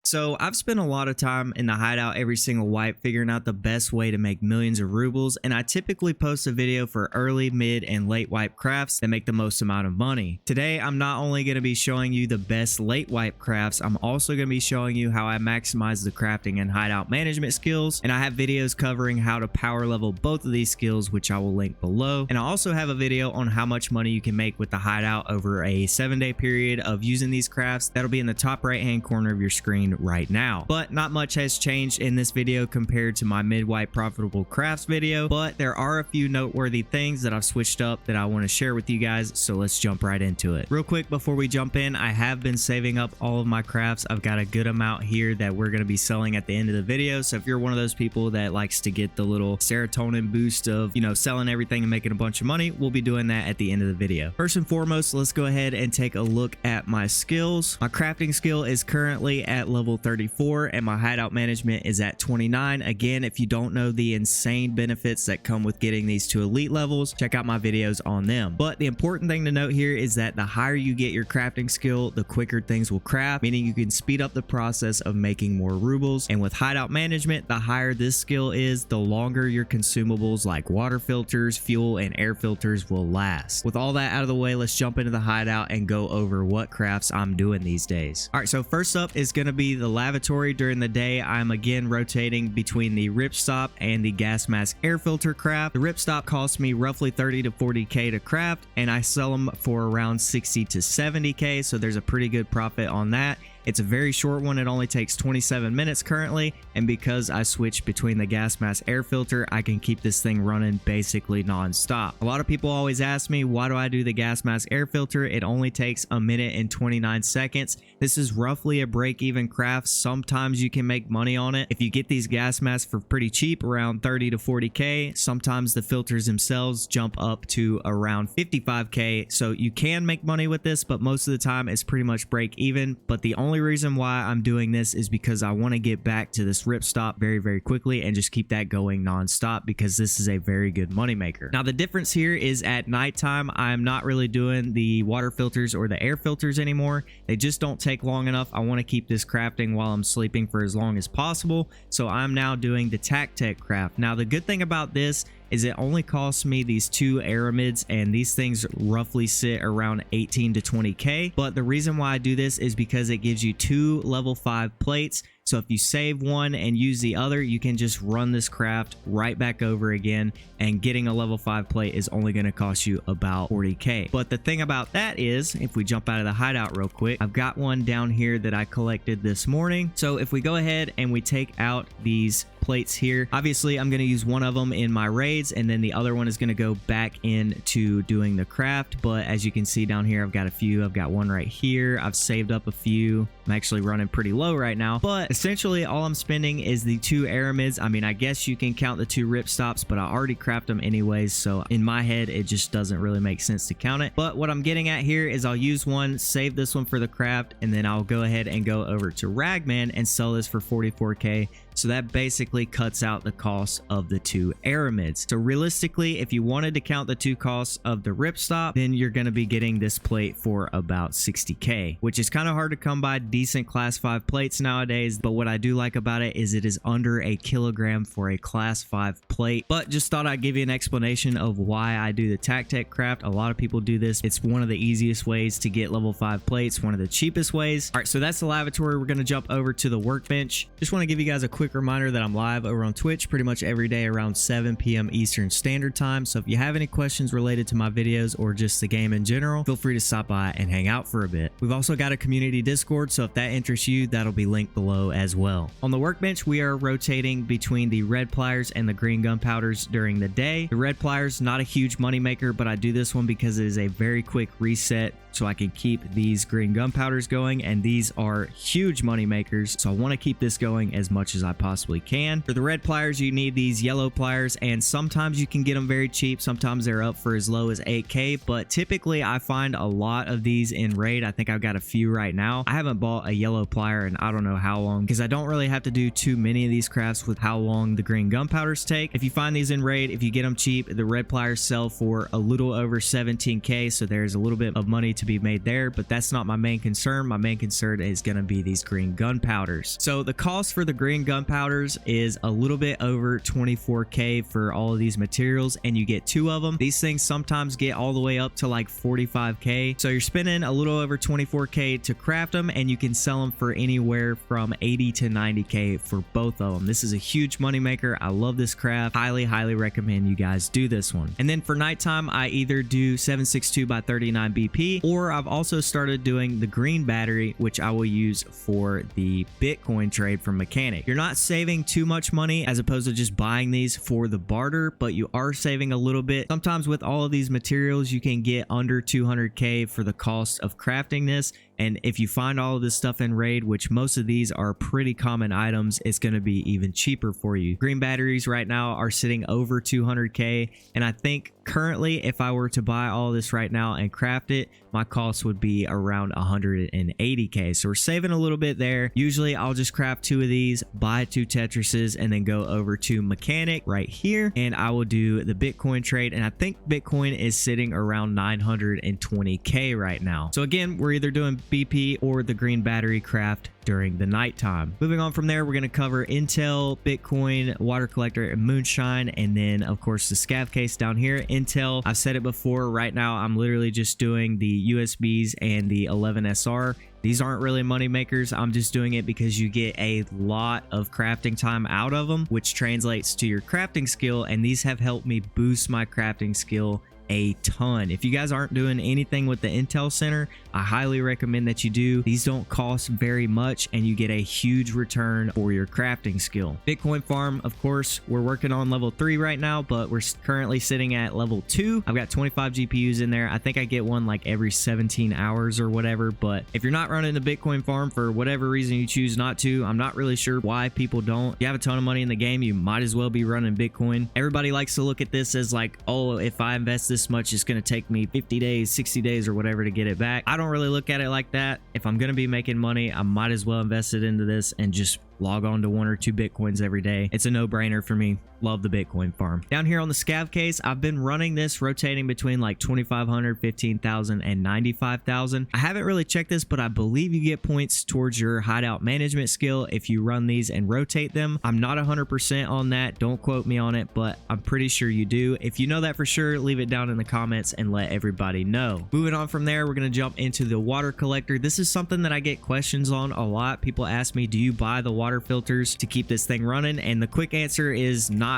So I've spent a lot of time in the hideout every single wipe figuring out the best way to make millions of rubles, and I typically post a video for early, mid, and late wipe crafts that make the most amount of money. Today I'm not only going to be showing you the best late wipe crafts, I'm also going to be showing you how I maximize the crafting and hideout management skills, and I have videos covering how to power level both of these skills, which I will link below. And I also have a video on how much money you can make with the hideout over a 7-day period of using these crafts. That'll be in the top right hand corner of your screen right now. But not much has changed in this video compared to my mid-wipe profitable crafts video, but there are a few noteworthy things that I've switched up that I want to share with you guys, so let's jump right into it. Real quick before we jump in, I have been saving up all of my crafts. I've got a good amount here that we're going to be selling at the end of the video, so if you're one of those people that likes to get the little serotonin boost of, you know, selling everything and making a bunch of money, we'll be doing that at the end of the video. First and foremost, let's go ahead and take a look at my skills. My crafting skill is currently at level 34 and my hideout management is at 29. Again, if you don't know the insane benefits that come with getting these to elite levels, check out my videos on them. But the important thing to note here is that the higher you get your crafting skill, the quicker things will craft, meaning you can speed up the process of making more rubles. And with hideout management, the higher this skill is, the longer your consumables like water filters, fuel, and air filters will last. With all that out of the way, let's jump into the hideout and go over what crafts I'm doing these days. All right, so first up is going to be the lavatory. During the day, I'm again rotating between the ripstop and the gas mask air filter craft. The ripstop costs me roughly 30 to 40k to craft, and I sell them for around 60 to 70k, so there's a pretty good profit on that. It's a very short one. It only takes 27 minutes currently, and because I switch between the gas mask air filter, I can keep this thing running basically non-stop. A lot of people always ask me, why do I do the gas mask air filter? It only takes a minute and 29 seconds. This is roughly a break-even craft. Sometimes you can make money on it if you get these gas masks for pretty cheap, around 30 to 40k. Sometimes the filters themselves jump up to around 55k, so you can make money with this, but most of the time it's pretty much break even. But the only reason why I'm doing this is because I want to get back to this ripstop very quickly and just keep that going non-stop, because this is a very good money maker. Now the difference here is at nighttime, I'm not really doing the water filters or the air filters anymore. They just don't take long enough. I want to keep this crafting while I'm sleeping for as long as possible, so I'm now doing the tech craft. Now the good thing about this is it only costs me these 2 aramids, and these things roughly sit around 18 to 20k. But the reason why I do this is because it gives you 2 level 5 plates. So if you save one and use the other, you can just run this craft right back over again, and getting a level 5 plate is only going to cost you about 40k. But the thing about that is, if we jump out of the hideout real quick, I've got one down here that I collected this morning. So if we go ahead and we take out these plates here, obviously I'm going to use one of them in my raids, and then the other one is going to go back into doing the craft. But as you can see down here, I've got a few. I've got one right here. I've saved up a few. I'm actually running pretty low right now, but essentially all I'm spending is the 2 aramids. I mean, I guess you can count the 2 ripstops, but I already craft them anyways, so in my head it just doesn't really make sense to count it. But what I'm getting at here is I'll use one, save this one for the craft, and then I'll go ahead and go over to Ragman and sell this for 44k. So that basically cuts out the cost of the 2 aramids. So realistically, if you wanted to count the 2 costs of the ripstop, then you're going to be getting this plate for about 60k, which is kind of hard to come by decent class 5 plates nowadays. But what I do like about it is it is under a kilogram for a class 5 plate. But just thought I'd give you an explanation of why I do the tech craft. A lot of people do this. It's one of the easiest ways to get level 5 plates, one of the cheapest ways. All right, so that's the lavatory. We're going to jump over to the workbench. Just want to give you guys a quick reminder that I'm live over on Twitch pretty much every day around 7 p.m. Eastern Standard Time. So if you have any questions related to my videos or just the game in general, feel free to stop by and hang out for a bit. We've also got a community Discord, so if that interests you, that'll be linked below as well. On the workbench, we are rotating between the red pliers and the green gunpowders during the day. The red pliers, not a huge money maker, but I do this one because it is a very quick reset, so I can keep these green gunpowders going, and these are huge money makers, so I want to keep this going as much as I possibly can. For the red pliers, you need these yellow pliers, and sometimes you can get them very cheap. Sometimes they're up for as low as 8k, but typically I find a lot of these in raid. I think I've got a few right now. I haven't bought a yellow plier in I don't know how long because I don't really have to do too many of these crafts with how long the green gunpowders take. If you find these in raid, if you get them cheap, the red pliers sell for a little over 17k, so there's a little bit of money to be made there, but that's not my main concern. My main concern is going to be these green gunpowders. So the cost for the green gunpowders is a little bit over 24k for all of these materials, and you get 2 of them. These things sometimes get all the way up to like 45k, so you're spending a little over 24k to craft them, and you can sell them for anywhere from 80 to 90k for both of them. This is a huge money maker. I love this craft. Highly recommend you guys do this one. And then for nighttime, I either do 762 by 39 BP, or I've also started doing the green battery, which I will use for the Bitcoin trade from Mechanic. You're not saving too much money as opposed to just buying these for the barter, but you are saving a little bit. Sometimes with all of these materials, you can get under 200k for the cost of crafting this. And if you find all of this stuff in raid, which most of these are pretty common items, it's going to be even cheaper for you. Green batteries right now are sitting over 200k, and I think currently if I were to buy all this right now and craft it, my cost would be around 180k. So we're saving a little bit there. Usually I'll just craft 2 of these, buy 2 Tetrises, and then go over to Mechanic right here, and I will do the Bitcoin trade. And I think Bitcoin is sitting around 920k right now. So again, we're either doing BP or the green battery craft during the nighttime. Moving on from there, we're going to cover Intel, Bitcoin, water collector, and moonshine, and then of course the scav case down here. Intel, I've said it before, right now I'm literally just doing the USBs and the 11SR. These aren't really money makers. I'm just doing it because you get a lot of crafting time out of them, which translates to your crafting skill, and these have helped me boost my crafting skill a ton. If you guys aren't doing anything with the Intel Center, I highly recommend that you do. These don't cost very much, and you get a huge return for your crafting skill. Bitcoin farm, of course, we're working on level 3 right now, but we're currently sitting at level 2. I've got 25 GPUs in there. I think I get one like every 17 hours or whatever, but if you're not running the Bitcoin farm for whatever reason you choose not to, I'm not really sure why people don't. If you have a ton of money in the game, you might as well be running Bitcoin. Everybody likes to look at this as like, oh, if I invest this much, it's going to take me 50 days, 60 days or whatever to get it back. I don't really look at it like that. If I'm going to be making money, I might as well invest it into this and just log on to 1 or 2 Bitcoins every day. It's a no-brainer for me. Love the Bitcoin farm. Down here on the scav case, I've been running this rotating between like 2,500, 15,000, and 95,000. I haven't really checked this, but I believe you get points towards your hideout management skill if you run these and rotate them. I'm not 100% on that. Don't quote me on it, but I'm pretty sure you do. If you know that for sure, leave it down in the comments and let everybody know. Moving on from there, we're going to jump into the water collector. This is something that I get questions on a lot. People ask me, do you buy the water filters to keep this thing running? And the quick answer is not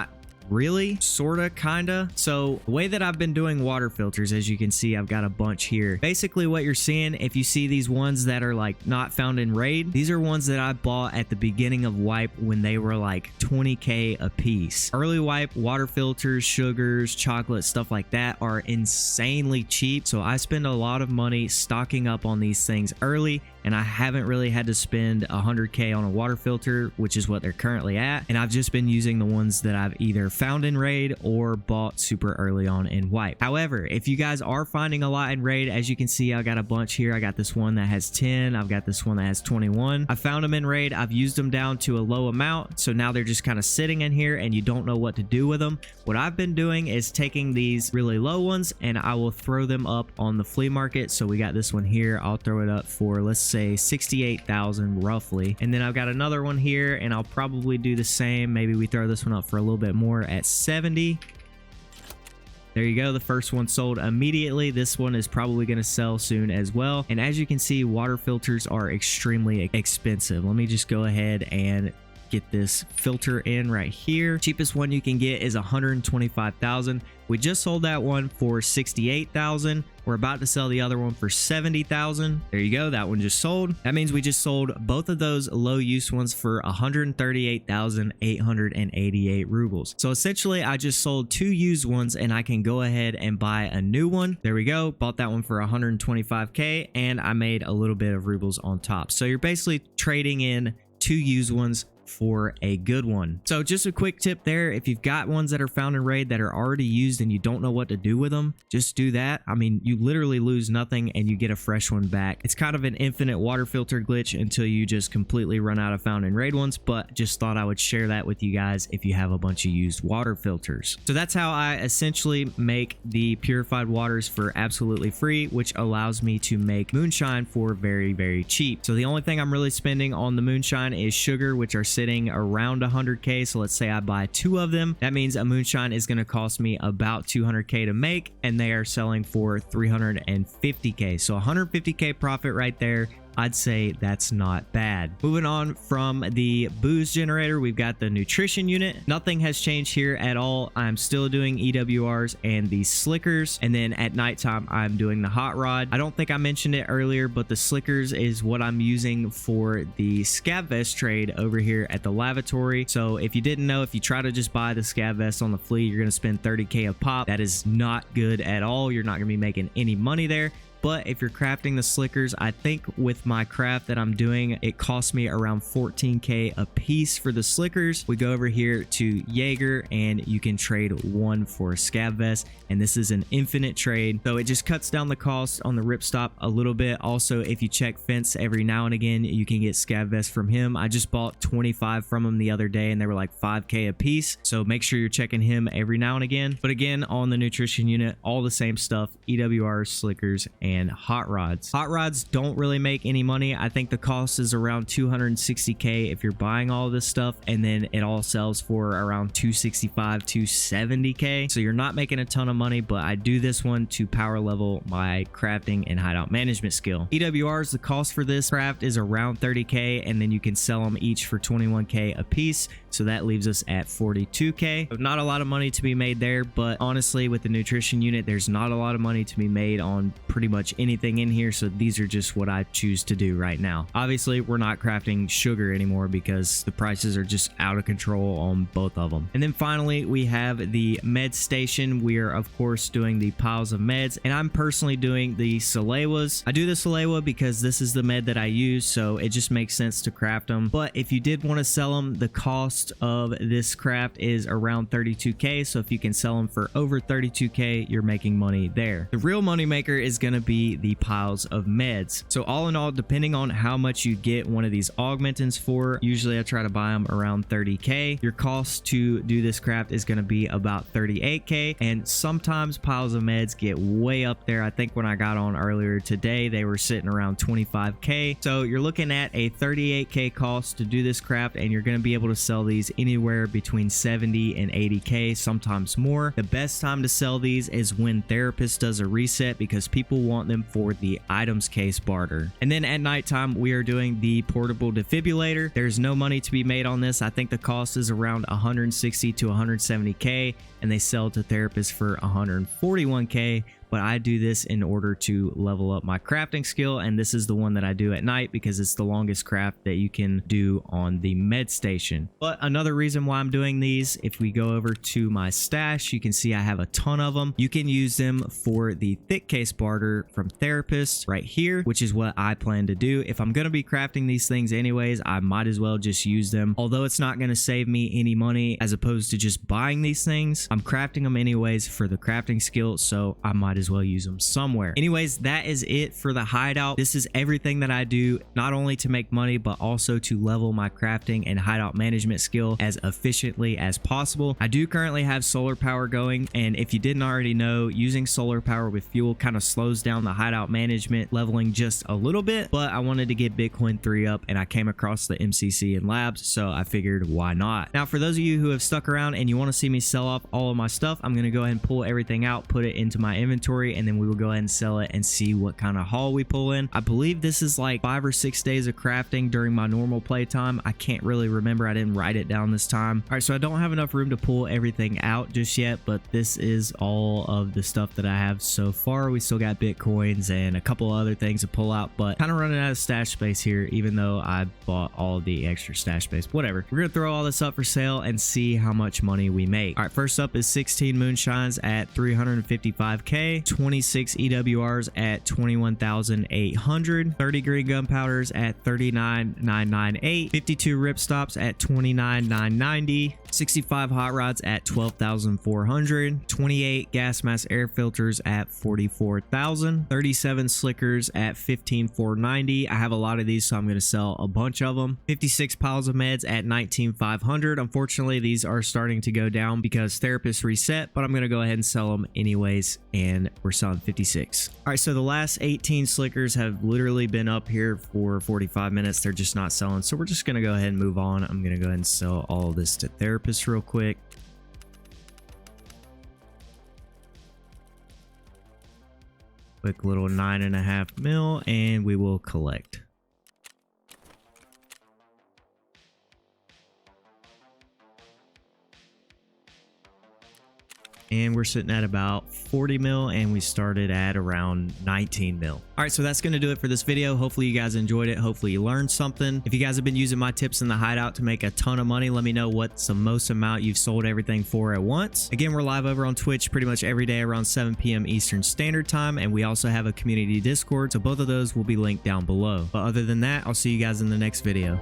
really, sorta, kinda. So the way that I've been doing water filters, as you can see, I've got a bunch here. Basically what you're seeing, if you see these ones that are like not found in raid, these are ones that I bought at the beginning of wipe when they were like 20k a piece. Early wipe water filters, sugars, chocolate, stuff like that are insanely cheap, so I spend a lot of money stocking up on these things early, and I haven't really had to spend 100k on a water filter, which is what they're currently at, and I've just been using the ones that I've either found in raid or bought super early on in wipe. However, if you guys are finding a lot in raid, as you can see, I got a bunch here. I got this one that has 10. I've got this one that has 21. I found them in raid. I've used them down to a low amount, so now they're just kind of sitting in here and you don't know what to do with them. What I've been doing is taking these really low ones and I will throw them up on the flea market. So we got this one here. I'll throw it up for, let's say, 68,000 roughly, and then I've got another one here and I'll probably do the same. Maybe we throw this one up for a little bit more at 70. There you go. The first one sold immediately. This one is probably going to sell soon as well. And as you can see, water filters are extremely expensive. Let me just go ahead and get this filter in right here. Cheapest one you can get is 125,000. We just sold that one for 68,000. We're about to sell the other one for 70,000. There you go. That one just sold. That means we just sold both of those low use ones for 138,888 rubles. So essentially I just sold 2 used ones and I can go ahead and buy a new one. There we go. Bought that one for 125k and I made a little bit of rubles on top. So you're basically trading in 2 used ones for a good one. So just a quick tip there, if you've got ones that are found in raid that are already used and you don't know what to do with them, just do that. I mean, you literally lose nothing and you get a fresh one back. It's kind of an infinite water filter glitch until you just completely run out of found in raid ones, but just thought I would share that with you guys if you have a bunch of used water filters. So that's how I essentially make the purified waters for absolutely free, which allows me to make moonshine for very, very cheap. So the only thing I'm really spending on the moonshine is sugar, which are sitting around 100k. So let's say I buy 2 of them. That means a moonshine is going to cost me about 200k to make, and they are selling for 350k. So 150k profit right there. I'd say that's not bad. Moving on from the booze generator, we've got the nutrition unit. Nothing has changed here at all. I'm still doing EWRs and the slickers, and then at nighttime I'm doing the hot rod. I don't think I mentioned it earlier, but the slickers is what I'm using for the scav vest trade over here at the lavatory. So if you didn't know, if you try to just buy the scav vest on the flea, you're going to spend 30k a pop. That is not good at all. You're not going to be making any money there. But if you're crafting the slickers, I think with my craft that I'm doing, it costs me around 14k a piece for the slickers. We go over here to Jaeger and you can trade 1 for a scav vest, and this is an infinite trade. So it just cuts down the cost on the ripstop a little bit. Also, if you check Fence every now and again, you can get scav vests from him. I just bought 25 from him the other day and they were like 5k a piece. So make sure you're checking him every now and again. But again, on the nutrition unit, all the same stuff, EWRs, slickers, and hot rods. Hot rods don't really make any money. I think the cost is around 260k if you're buying all this stuff, and then it all sells for around 265 270k. So you're not making a ton of money, but I do this one to power level my crafting and hideout management skill. EWRs, the cost for this craft is around 30k, and then you can sell them each for 21k a piece. So that leaves us at 42k. So not a lot of money to be made there, but honestly, with the nutrition unit, there's not a lot of money to be made on pretty much anything in here. So these are just what I choose to do right now. Obviously, we're not crafting sugar anymore because the prices are just out of control on both of them. And then finally, we have the med station. We are, of course, doing the piles of meds, and I'm personally doing the Salewas. I do the Salewa because this is the med that I use, so it just makes sense to craft them. But if you did want to sell them, the cost of this craft is around 32k. So if you can sell them for over 32k, you're making money there. The real money maker is going to be the piles of meds. So all in all, depending on how much you get one of these augmentants for, usually I try to buy them around 30k. Your cost to do this craft is going to be about 38k, and sometimes piles of meds get way up there. I think when I got on earlier today, they were sitting around 25k. So you're looking at a 38k cost to do this craft, and you're going to be able to sell these anywhere between 70 and 80k, sometimes more. The best time to sell these is when Therapist does a reset, because people want them for the items case barter. And then at nighttime, we are doing the portable defibrillator. There's no money to be made on this. I think the cost is around 160 to 170k, and they sell to Therapist for 141k. But I do this in order to level up my crafting skill, and this is the one that I do at night because it's the longest craft that you can do on the med station. But another reason why I'm doing these, if we go over to my stash, you can see I have a ton of them. You can use them for the thick case barter from Therapist right here, which is what I plan to do. If I'm going to be crafting these things anyways, I might as well just use them. Although it's not going to save me any money as opposed to just buying these things, I'm crafting them anyways for the crafting skill, so I might as well use them somewhere. Anyways, that is it for the hideout. This is everything that I do, not only to make money, but also to level my crafting and hideout management skill as efficiently as possible. I do currently have solar power going, and if you didn't already know, using solar power with fuel kind of slows down the hideout management leveling just a little bit, but I wanted to get Bitcoin 3 up, and I came across the MCC in labs, so I figured why not. Now, for those of you who have stuck around and you want to see me sell off all of my stuff, I'm going to go ahead and pull everything out, put it into my inventory, and then we will go ahead and sell it and see what kind of haul we pull in. I believe this is like 5 or 6 days of crafting during my normal playtime. I can't really remember. I didn't write it down this time. All right, so I don't have enough room to pull everything out just yet, but this is all of the stuff that I have so far. We still got Bitcoins and a couple other things to pull out, but kind of running out of stash space here, even though I bought all the extra stash space. Whatever. We're going to throw all this up for sale and see how much money we make. All right, first up is 16 moonshines at 355k. 26 EWRs at 21,800, 30 green gunpowders at 39,998, 52 ripstops at 29,990, 65 hot rods at 12,400, 28 gas mask air filters at 44,000, 37 slickers at 15,490. I have a lot of these, so I'm going to sell a bunch of them. 56 piles of meds at 19,500. Unfortunately, these are starting to go down because therapists reset, but I'm going to go ahead and sell them anyways, and we're selling 56. All right, so the last 18 slickers have literally been up here for 45 minutes. They're just not selling, so we're just going to go ahead and move on. I'm going to go ahead and sell all of this to therapists real quick. Quick little 9.5 mil, and we will collect. And we're sitting at about 40 mil, and we started at around 19 mil. All right, so that's going to do it for this video. Hopefully you guys enjoyed it. Hopefully you learned something. If you guys have been using my tips in the hideout to make a ton of money, let me know what's the most amount you've sold everything for at once. Again, we're live over on Twitch pretty much every day around 7 p.m. Eastern Standard Time, and we also have a community Discord, so both of those will be linked down below. But other than that, I'll see you guys in the next video.